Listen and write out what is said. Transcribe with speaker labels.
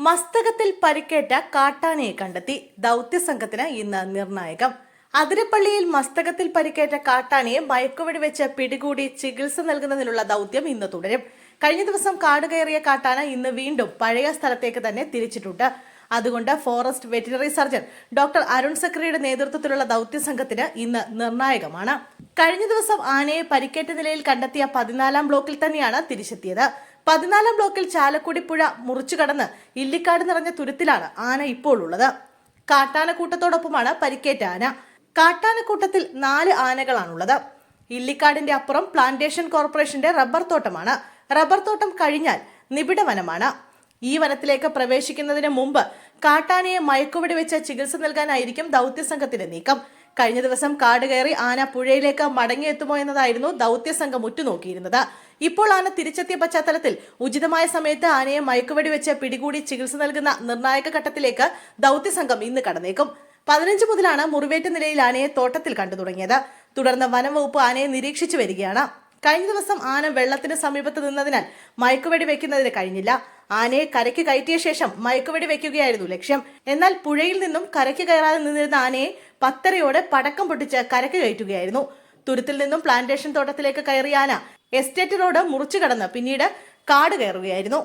Speaker 1: മസ്തകത്തിൽ പരിക്കേറ്റ കാട്ടാനയെ കണ്ടെത്തി. ദൗത്യസംഘത്തിന് ഇന്ന് നിർണായകം. അതിരപ്പള്ളിയിൽ മസ്തകത്തിൽ പരിക്കേറ്റ കാട്ടാനയെ മയക്കുവെടി വെച്ച് പിടികൂടി ചികിത്സ നൽകുന്നതിനുള്ള ദൗത്യം ഇന്ന് തുടരും. കഴിഞ്ഞ ദിവസം കാട് കയറിയ കാട്ടാന ഇന്ന് വീണ്ടും പഴയ സ്ഥലത്തേക്ക് തന്നെ തിരിച്ചിട്ടുണ്ട്. അതുകൊണ്ട് forest veterinary surgeon doctor Arun സക്രിയുടെ നേതൃത്വത്തിലുള്ള ദൗത്യസംഘത്തിന് ഇന്ന് നിർണായകമാണ്. കഴിഞ്ഞ ദിവസം ആനയെ പരിക്കേറ്റ നിലയിൽ കണ്ടെത്തിയ 14-ാം ബ്ലോക്കിൽ തന്നെയാണ് തിരിച്ചെത്തിയത്. 14-ാം ബ്ലോക്കിൽ ചാലക്കുടി പുഴ മുറിച്ചു കടന്ന് ഇല്ലിക്കാട് നിറഞ്ഞ തുരുത്തിലാണ് ആന ഇപ്പോൾ ഉള്ളത്. കാട്ടാനക്കൂട്ടത്തോടൊപ്പമാണ് പരിക്കേറ്റ ആന. കാട്ടാനക്കൂട്ടത്തിൽ 4 ആനകളാണുള്ളത്. ഇല്ലിക്കാടിന്റെ അപ്പുറം പ്ലാന്റേഷൻ കോർപ്പറേഷന്റെ റബ്ബർ തോട്ടമാണ്. റബ്ബർ തോട്ടം കഴിഞ്ഞാൽ നിബിഡ വനമാണ്. ഈ വനത്തിലേക്ക് പ്രവേശിക്കുന്നതിന് മുമ്പ് കാട്ടാനയെ മയക്കുവെടി വെച്ച് ചികിത്സ നൽകാനായിരിക്കും ദൗത്യസംഘത്തിന്റെ നീക്കം. കഴിഞ്ഞ ദിവസം കാട് കയറി ആന പുഴയിലേക്ക് മടങ്ങിയെത്തുമോ എന്നതായിരുന്നു ദൗത്യസംഘം ഉറ്റുനോക്കിയിരുന്നത്. ഇപ്പോൾ ആന തിരിച്ചെത്തിയ പശ്ചാത്തലത്തിൽ ഉചിതമായ സമയത്ത് ആനയെ മയക്കുവെടി വെച്ച് പിടികൂടി ചികിത്സ നൽകുന്ന നിർണായക ഘട്ടത്തിലേക്ക് ദൗത്യസംഘം ഇന്ന് കടന്നേക്കും. 15 മുതലാണ് മുറിവേറ്റ നിലയിൽ ആനയെ തോട്ടത്തിൽ കണ്ടു തുടങ്ങിയത്. തുടർന്ന് വനംവകുപ്പ് ആനയെ നിരീക്ഷിച്ചു വരികയാണ്. കഴിഞ്ഞ ദിവസം ആന വെള്ളത്തിന് സമീപത്ത് നിന്നതിനാൽ മയക്കുവെടി വെക്കുന്നതിന് കഴിഞ്ഞില്ല. ആനയെ കരയ്ക്ക് കയറ്റിയ ശേഷം മയക്കുവെടി വെക്കുകയായിരുന്നു ലക്ഷ്യം. എന്നാൽ പുഴയിൽ നിന്നും കരയ്ക്ക് കയറാതെ നിന്നിരുന്ന ആനയെ 10:30 പടക്കം പൊട്ടിച്ച് കരയ്ക്ക് കയറ്റുകയായിരുന്നു. തുരുത്തിൽ നിന്നും പ്ലാന്റേഷൻ തോട്ടത്തിലേക്ക് കയറിയ ആന എസ്റ്റേറ്റ് റോഡ് മുറിച്ചു കടന്ന് പിന്നീട് കാട് കയറുകയായിരുന്നു.